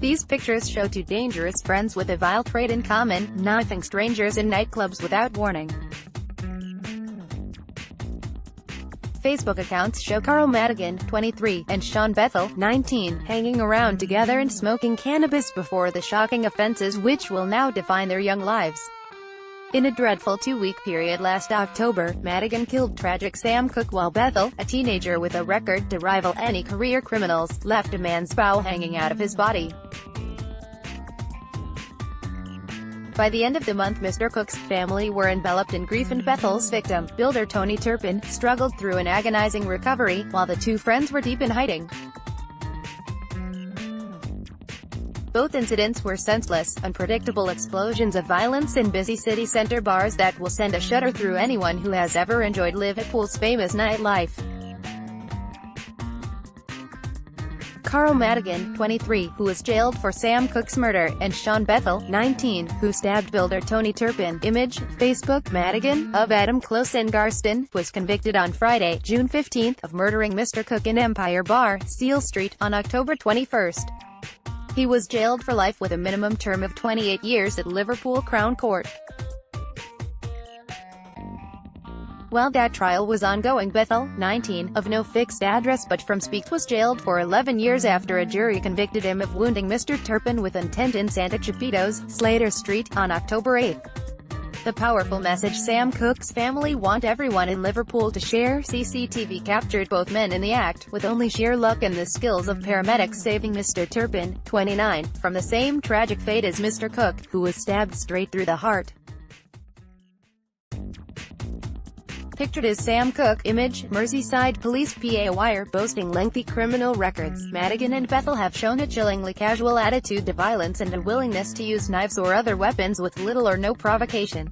These pictures show two dangerous friends with a vile trait in common: knifing strangers in nightclubs without warning. Facebook accounts show Carl Madigan, 23, and Sean Bethel, 19, hanging around together and smoking cannabis before the shocking offenses which will now define their young lives. In a dreadful two-week period last October, Madigan killed tragic Sam Cooke while Bethel, a teenager with a record to rival any career criminals, left a man's bowel hanging out of his body. By the end of the month, Mr. Cooke's family were enveloped in grief, and Bethel's victim, builder Tony Turpin, struggled through an agonizing recovery, while the two friends were deep in hiding. Both incidents were senseless, unpredictable explosions of violence in busy city center bars that will send a shudder through anyone who has ever enjoyed Liverpool's famous nightlife. Carl Madigan, 23, who was jailed for Sam Cooke's murder, and Sean Bethel, 19, who stabbed builder Tony Turpin. Image, Facebook. Madigan, of Adam Close in Garston, was convicted on Friday, June 15, of murdering Mr. Cooke in Empire Bar, Steel Street, on October 21. He was jailed for life with a minimum term of 28 years at Liverpool Crown Court. While that trial was ongoing, Bethel, 19, of no fixed address but from Speaks, was jailed for 11 years after a jury convicted him of wounding Mr. Turpin with intent in Santa Chapito's, Slater Street, on October 8. The powerful message Sam Cooke's family want everyone in Liverpool to share. CCTV captured both men in the act, with only sheer luck and the skills of paramedics saving Mr. Turpin, 29, from the same tragic fate as Mr. Cooke, who was stabbed straight through the heart. Pictured as Sam Cooke. Image, Merseyside Police PA. Wire, boasting lengthy criminal records, Madigan and Bethel have shown a chillingly casual attitude to violence and a willingness to use knives or other weapons with little or no provocation.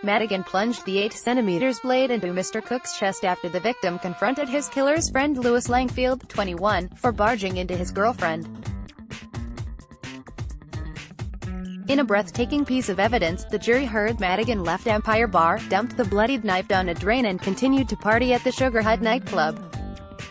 Madigan plunged the 8-centimeter blade into Mr. Cooke's chest after the victim confronted his killer's friend Lewis Langfield, 21, for barging into his girlfriend. In a breathtaking piece of evidence, the jury heard Madigan left Empire Bar, dumped the bloodied knife down a drain and continued to party at the Sugar Hut nightclub.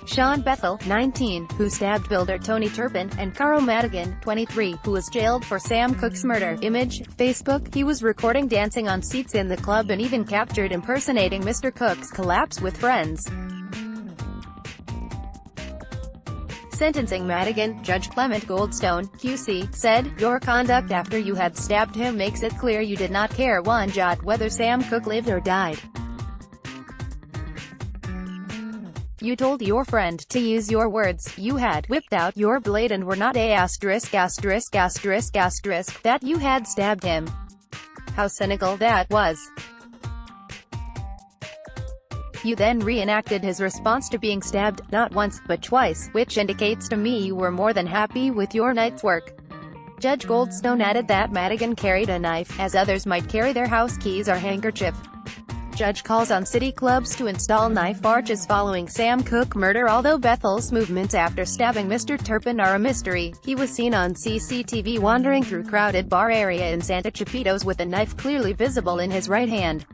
Sean Bethel, 19, who stabbed builder Tony Turpin, and Carl Madigan, 23, who was jailed for Sam Cooke's murder. Image, Facebook. He was recording dancing on seats in the club and even captured impersonating Mr. Cooke's collapse with friends. Sentencing Madigan, Judge Clement Goldstone, QC, said, "Your conduct after you had stabbed him makes it clear you did not care one jot whether Sam Cooke lived or died. You told your friend, to use your words, you had whipped out your blade and were not that you had stabbed him. How cynical that was." You then reenacted his response to being stabbed, not once, but twice, which indicates to me you were more than happy with your night's work. Judge Goldstone added that Madigan carried a knife, as others might carry their house keys or handkerchief. Judge calls on city clubs to install knife arches following Sam Cooke murder. Although Bethel's movements after stabbing Mr. Turpin are a mystery, he was seen on CCTV wandering through crowded bar area in Santa Chapito's with a knife clearly visible in his right hand.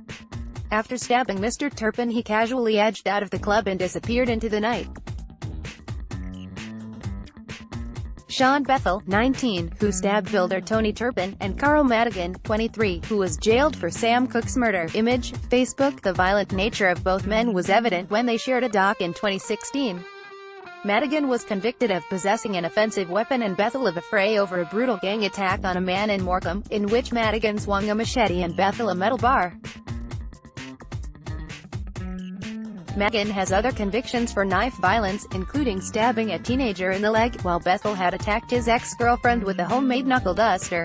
After stabbing Mr. Turpin, he casually edged out of the club and disappeared into the night. Sean Bethel, 19, who stabbed builder Tony Turpin, and Carl Madigan, 23, who was jailed for Sam Cooke's murder. Image, Facebook. The violent nature of both men was evident when they shared a dock in 2016. Madigan was convicted of possessing an offensive weapon and Bethel of a fray over a brutal gang attack on a man in Morecambe, in which Madigan swung a machete and Bethel a metal bar. Madigan has other convictions for knife violence, including stabbing a teenager in the leg, while Bethel had attacked his ex-girlfriend with a homemade knuckle duster.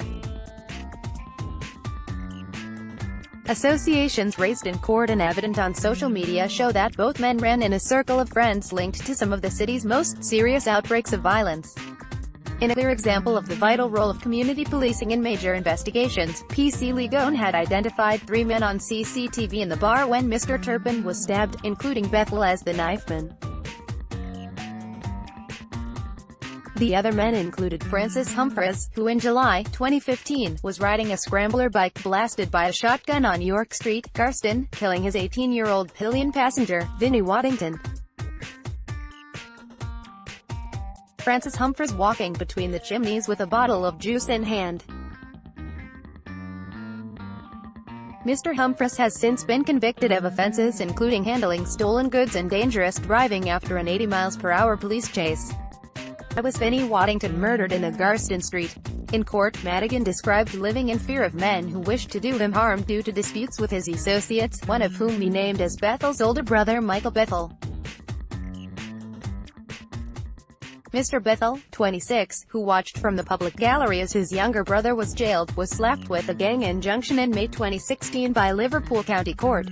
Associations raised in court and evident on social media show that both men ran in a circle of friends linked to some of the city's most serious outbreaks of violence. In a clear example of the vital role of community policing in major investigations, PC Ligon had identified 3 men on CCTV in the bar when Mr. Turpin was stabbed, including Bethel as the knifeman. The other men included Francis Humphreys, who in July 2015, was riding a scrambler bike blasted by a shotgun on York Street, Garston, killing his 18-year-old pillion passenger, Vinnie Waddington. Francis Humphreys walking between the chimneys with a bottle of juice in hand. Mr. Humphreys has since been convicted of offences including handling stolen goods and dangerous driving after an 80 mph police chase. I was Vinnie Waddington murdered in a Garston Street. In court, Madigan described living in fear of men who wished to do him harm due to disputes with his associates, one of whom he named as Bethel's older brother Michael Bethel. Mr. Bethel, 26, who watched from the public gallery as his younger brother was jailed, was slapped with a gang injunction in May 2016 by Liverpool County Court.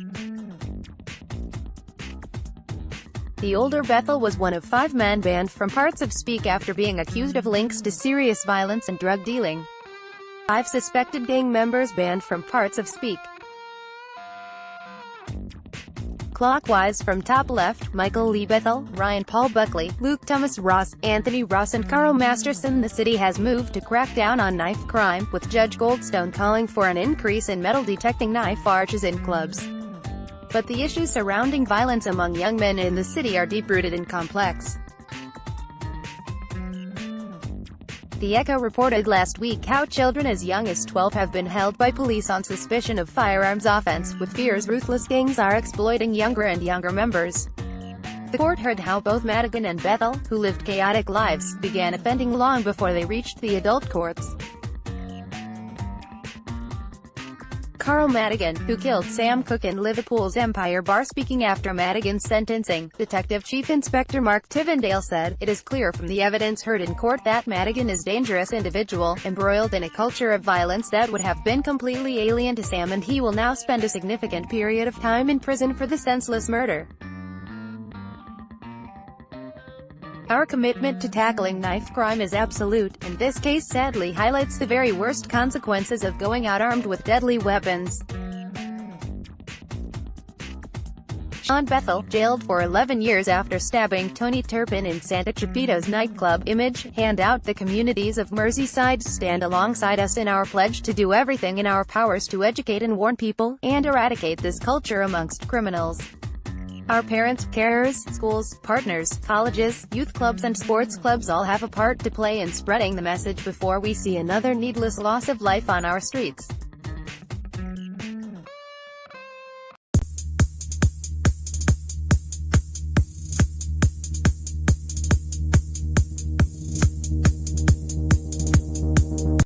The older Bethel was one of 5 men banned from parts of Speke after being accused of links to serious violence and drug dealing. 5 suspected gang members banned from parts of Speke. Clockwise from top left, Michael Lee Bethel, Ryan Paul Buckley, Luke Thomas Ross, Anthony Ross and Carl Masterson. The city has moved to crack down on knife crime, with Judge Goldstone calling for an increase in metal-detecting knife arches in clubs. But the issues surrounding violence among young men in the city are deep-rooted and complex. The Echo reported last week how children as young as 12 have been held by police on suspicion of firearms offense, with fears ruthless gangs are exploiting younger and younger members. The court heard how both Madigan and Bethel, who lived chaotic lives, began offending long before they reached the adult courts. Carl Madigan, who killed Sam Cooke in Liverpool's Empire Bar. Speaking after Madigan's sentencing, Detective Chief Inspector Mark Tivendale said, "It is clear from the evidence heard in court that Madigan is a dangerous individual, embroiled in a culture of violence that would have been completely alien to Sam, and he will now spend a significant period of time in prison for the senseless murder. Our commitment to tackling knife crime is absolute, and this case sadly highlights the very worst consequences of going out armed with deadly weapons." Sean Bethel, jailed for 11 years after stabbing Tony Turpin in Santa Chipito's nightclub. Image, hand out. The communities of Merseyside stand alongside us in our pledge to do everything in our powers to educate and warn people, and eradicate this culture amongst criminals. Our parents, carers, schools, partners, colleges, youth clubs and sports clubs all have a part to play in spreading the message before we see another needless loss of life on our streets.